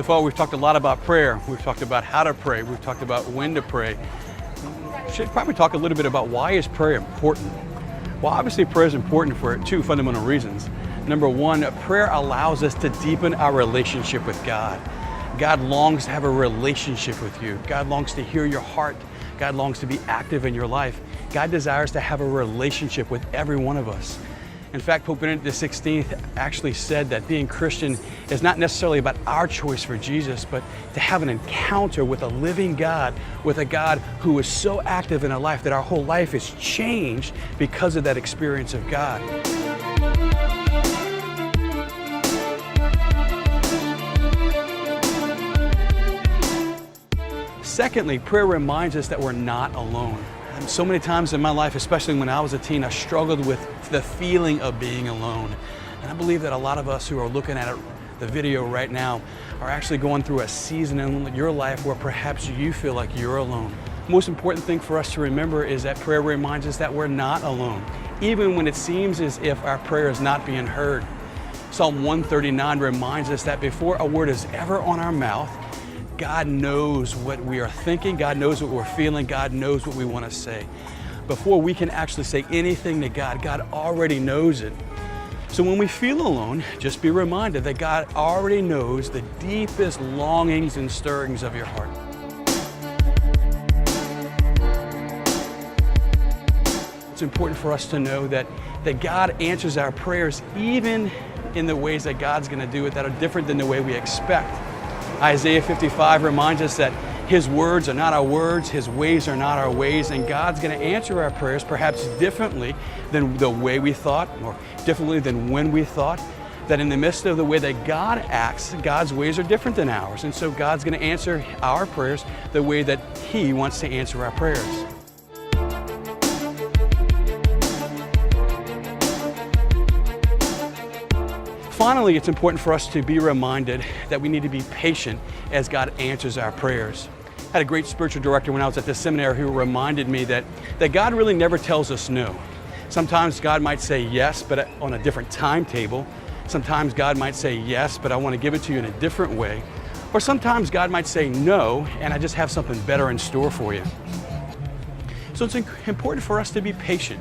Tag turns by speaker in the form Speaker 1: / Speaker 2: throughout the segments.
Speaker 1: far, we've talked a lot about prayer. We've talked about how to pray. We've talked about when to pray. We should probably talk a little bit about why is prayer important. Well, obviously prayer is important for two fundamental reasons. Number one, prayer allows us to deepen our relationship with God. God longs to have a relationship with you. God longs to hear your heart. God longs to be active in your life. God desires to have a relationship with every one of us. In fact, Pope Benedict XVI actually said that being Christian is not necessarily about our choice for Jesus, but to have an encounter with a living God, with a God who is so active in our life that our whole life is changed because of that experience of God. Secondly, prayer reminds us that we're not alone. And so many times in my life, especially when I was a teen, I struggled with the feeling of being alone. And I believe that a lot of us who are looking at the video right now are actually going through a season in your life where perhaps you feel like you're alone. The most important thing for us to remember is that prayer reminds us that we're not alone, even when it seems as if our prayer is not being heard. Psalm 139 reminds us that before a word is ever on our mouth, God knows what we are thinking, God knows what we're feeling, God knows what we want to say. Before we can actually say anything to God, God already knows it. So when we feel alone, just be reminded that God already knows the deepest longings and stirrings of your heart. It's important for us to know that God answers our prayers even in the ways that God's going to do it that are different than the way we expect. Isaiah 55 reminds us that His words are not our words, His ways are not our ways, and God's going to answer our prayers perhaps differently than the way we thought, or differently than when we thought. That in the midst of the way that God acts, God's ways are different than ours, and so God's going to answer our prayers the way that He wants to answer our prayers. Finally, it's important for us to be reminded that we need to be patient as God answers our prayers. I had a great spiritual director when I was at this seminary who reminded me that God really never tells us no. Sometimes God might say yes, but on a different timetable. Sometimes God might say yes, but I want to give it to you in a different way. Or sometimes God might say no, and I just have something better in store for you. So it's important for us to be patient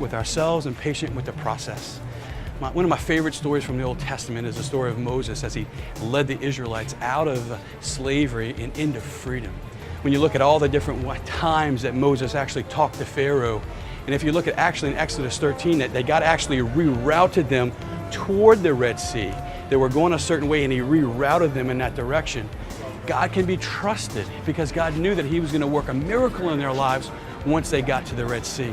Speaker 1: with ourselves and patient with the process. One of my favorite stories from the Old Testament is the story of Moses as he led the Israelites out of slavery and into freedom. When you look at all the different times that Moses actually talked to Pharaoh, and if you look at actually in Exodus 13, that God actually rerouted them toward the Red Sea. They were going a certain way and He rerouted them in that direction. God can be trusted because God knew that He was going to work a miracle in their lives once they got to the Red Sea.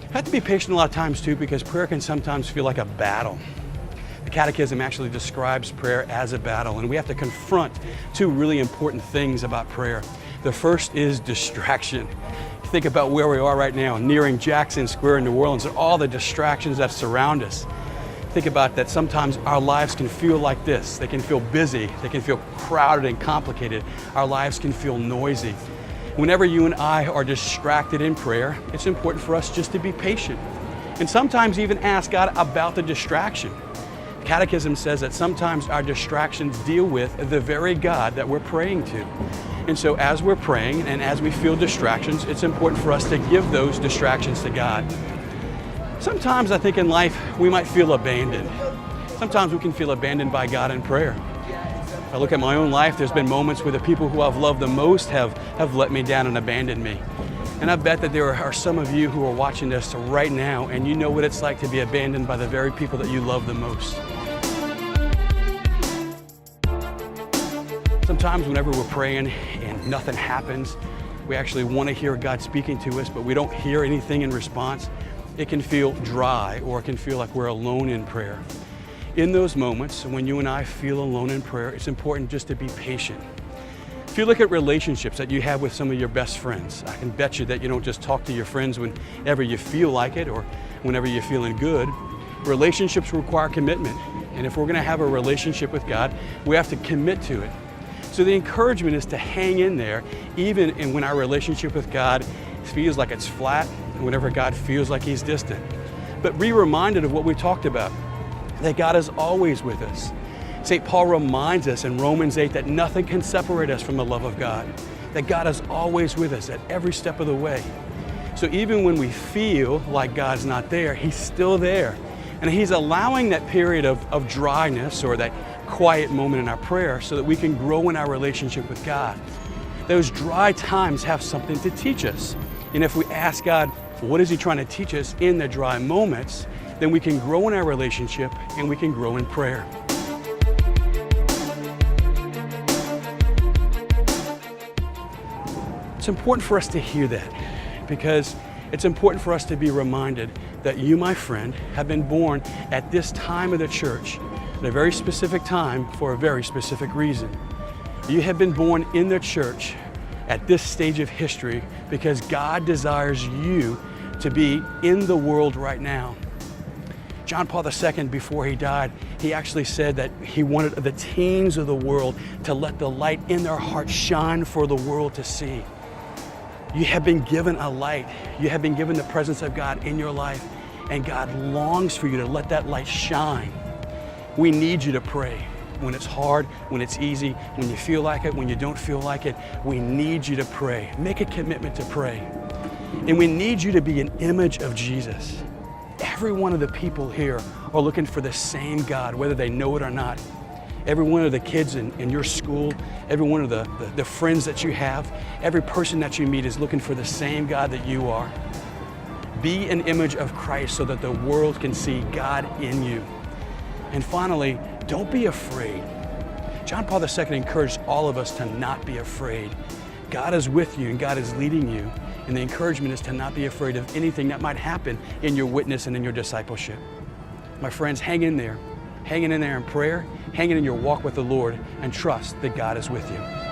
Speaker 1: I have to be patient a lot of times too because prayer can sometimes feel like a battle. The Catechism actually describes prayer as a battle, and we have to confront two really important things about prayer. The first is distraction. Think about where we are right now, nearing Jackson Square in New Orleans, and all the distractions that surround us. Think about that sometimes our lives can feel like this. They can feel busy, they can feel crowded and complicated. Our lives can feel noisy. Whenever you and I are distracted in prayer, it's important for us just to be patient and sometimes even ask God about the distraction. The Catechism says that sometimes our distractions deal with the very God that we're praying to. And so as we're praying and as we feel distractions, it's important for us to give those distractions to God. Sometimes I think in life we might feel abandoned. Sometimes we can feel abandoned by God in prayer. If I look at my own life, there's been moments where the people who I've loved the most have let me down and abandoned me. And I bet that there are some of you who are watching this right now and you know what it's like to be abandoned by the very people that you love the most. Sometimes whenever we're praying and nothing happens, we actually want to hear God speaking to us, but we don't hear anything in response. It can feel dry, or it can feel like we're alone in prayer. In those moments, when you and I feel alone in prayer, it's important just to be patient. If you look at relationships that you have with some of your best friends, I can bet you that you don't just talk to your friends whenever you feel like it or whenever you're feeling good. Relationships require commitment. And if we're going to have a relationship with God, we have to commit to it. So the encouragement is to hang in there, even when our relationship with God feels like it's flat, and whenever God feels like He's distant. but be reminded of what we talked about, that God is always with us. St. Paul reminds us in Romans 8 that nothing can separate us from the love of God, that God is always with us at every step of the way. So even when we feel like God's not there, He's still there. And He's allowing that period of dryness or that quiet moment in our prayer so that we can grow in our relationship with God. Those dry times have something to teach us. And if we ask God, what is He trying to teach us in the dry moments, then we can grow in our relationship and we can grow in prayer. It's important for us to hear that because it's important for us to be reminded that you, my friend, have been born at this time of the church, at a very specific time for a very specific reason. You have been born in the church at this stage of history because God desires you to be in the world right now. John Paul II, before he died, he actually said that he wanted the teens of the world to let the light in their heart shine for the world to see. You have been given a light. You have been given the presence of God in your life, and God longs for you to let that light shine. We need you to pray. When it's hard, when it's easy, when you feel like it, when you don't feel like it, we need you to pray. Make a commitment to pray. And we need you to be an image of Jesus. Every one of the people here are looking for the same God, whether they know it or not. Every one of the kids in your school, every one of the friends that you have, every person that you meet is looking for the same God that you are. Be an image of Christ so that the world can see God in you. And finally, don't be afraid. John Paul II encouraged all of us to not be afraid. God is with you and God is leading you. And the encouragement is to not be afraid of anything that might happen in your witness and in your discipleship. My friends, hang in there. Hanging in there in prayer, hanging in your walk with the Lord, and trust that God is with you.